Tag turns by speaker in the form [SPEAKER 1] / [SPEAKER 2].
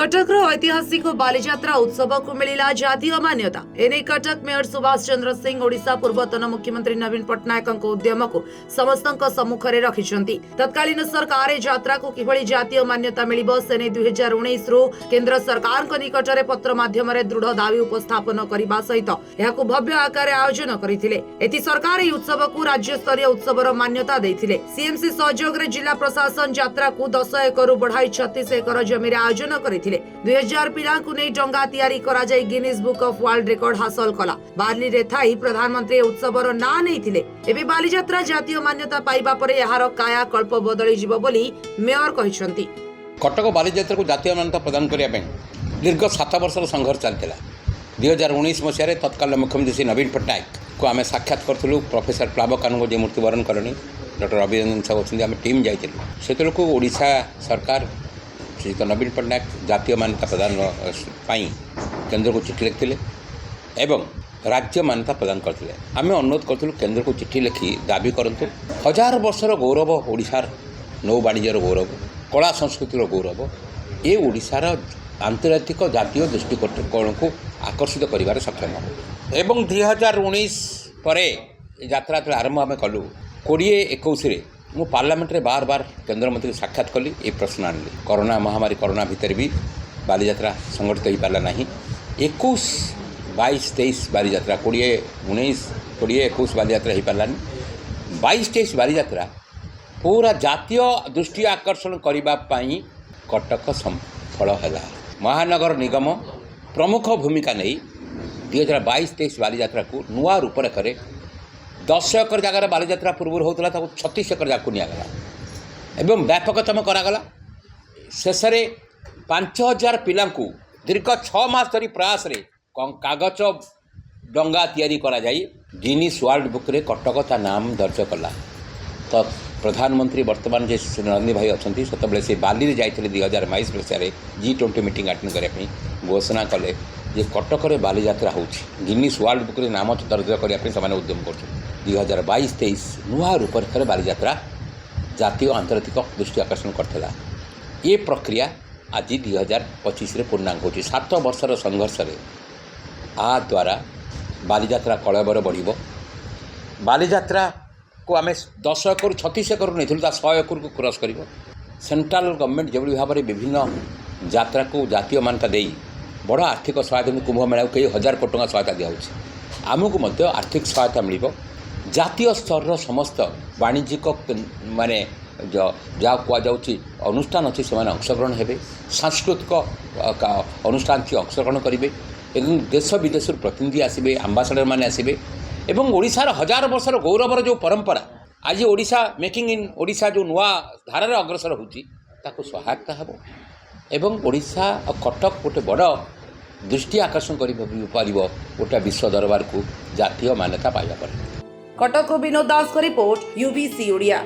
[SPEAKER 1] कटकर ऐतिहासिक बालीजात्रा उत्सव को मिला जातीय मान्यता। एने कटक मेयर सुभाष चंद्र सिंह ओडिशा पूर्वतन मुख्यमंत्री नवीन पट्टनायक उद्यम को समस्त सम्मुख में रखिंट। तत्कालीन सरकार यात्रा को किभली जातीय मान्यता मिलिबो सेने 2019 रु केंद्र सरकार निकट में पत्र माध्यम दृढ़ दावी उपस्थापन करने सहित यह भव्य आकार आयोजन करथिले। एथि सरकार यह उत्सव को राज्य स्तरीय उत्सवर मान्यता देथिले। सीएमसी सहयोग रे जिला प्रशासन यात्रा को 10 एकड़ बढ़ाई 36 एकड़ जमी आयोजन करथिले। 2000 पिला को नहीं डंगा तैयारी करा जाय Guinness book of world record हासिल कला। बार्ली रे थाई प्रधानमंत्री उत्सवर ना नैथिले। एबे बालीजात्रा जातीय मान्यता पाइबा परे यार काया कल्प बदली जिवो बोली मेयर कहिसंती।
[SPEAKER 2] कटक बालीजात्रा को जातीय मान्यता प्रदान करने दीर्घ 7 वर्ष संघर्ष चलता। 2019 मसीह तत्कालीन मुख्यमंत्री श्री नवीन पट्टनायक को आम साक्षात करूँ। प्रोफेसर प्लावकानू जी मृत्युवरण करनी डॉक्टर अभिनंदन साहब अच्छे आम टीम जाइलु से ओडिशा सरकार श्री नवीन पट्टनायक जातीय मान्यता प्रदान केंद्र को चिठी लिखिले एवं राज्य मान्यता प्रदान करते। आम अनुरोध करूँ केंद्र को चिठी लिखि दाबी करूँ 1000 वर्षर गौरव ओडिशार नौ वाणिज्यर गौरव कला संस्कृतिर गौरव ये ओडिशार आंतर्जातिक जातीय दृष्टिकोण को आकर्षित कर सक्षम हो। एवं 2019 पर यात्रा जो आरंभ आम कलु 2021 मु पार्लियामेंट रे बार बार केंद्र मंत्री साक्षात कली ये प्रश्न आनली। कोरोना महामारी कोरोना भितर भी बालीजात्रा संगठित हो पारा ना। 21, 22, 23 बालीजात्रा 20, 19, 20, 21 बालीजात्रा हो पारानी। 22, 23 बालीजात्रा पूरा जातीय दृष्टि आकर्षण करने कटक सफल है। महानगर निगम प्रमुख भूमिका नहीं 2022-23 बालीजात्रा को नुआ रूपरेखा 10 एकड़ जगार बालीजात्रा पूर्व होता 36 एकड़ जगह निगला एवं व्यापकतम करागला। शेष 5000 पिला दीर्घ 6 मास धरी प्रयास रे कागज डंगा तैयारी करा जाई गिनीज वर्ल्ड बुक रे कटक ता नाम दर्ज कला। तो प्रधानमंत्री वर्तमान जे नरेंद्र भाई अच्छा से से बाली रे जाइए 2022 मसीह G20 मीटिंग अटेंड करने घोषणा कले जे कटक रे बालीजात्रा होची गिनीज वर्ल्ड बुक रे नाम दर्ज करने उद्यम कर 2022-23 नुआ रूपरेखा बालीजात्रा जातीय आंतर्जातिक दृष्टि आकर्षण करता। ये प्रक्रिया आज 2025 पूर्णांग हो 7 वर्षर संघर्ष आ द्वारा बालीजात्रा कलबर बढ़। बालीजात्रा को आम 10 एकड़ 36 एकड़ नहीं 100 एकड़ को क्रॉस कर सेंट्रल गवर्नमेंट जो भाव में विभिन्न यात्रा को जातीय मान्यता दे बड़ आर्थिक सहायता कुंभ मेला को कई 1000 कोटी टंका सहायता दिखाई आमको आर्थिक सहायता मिल जातीय स्तर समस्त वाणिज्यिक माने जहाँ कहुच्छी अनुष्ठान अच्छी से अंशग्रहण हे सांस्कृतिक अनुष्ठान से अंशग्रहण करेंगे और देश विदेश प्रतिनिधि आसवे आम्बासाडर मैंने आसवे एवं ओडिशार 1000 वर्षर गौरवर जो परंपरा आज ओडिशा मेकिंग इन ओडिशा जो नुआ धारार अग्रसर होची ताको सहायता हेबो एवं ओडिशा कटक गोटे बड़ दृष्टि आकर्षण कर गोटे विश्व दरबार को जातीय मान्यता पाइबा पर।
[SPEAKER 1] कटक विनोद दास को रिपोर्ट UBC ओडिया।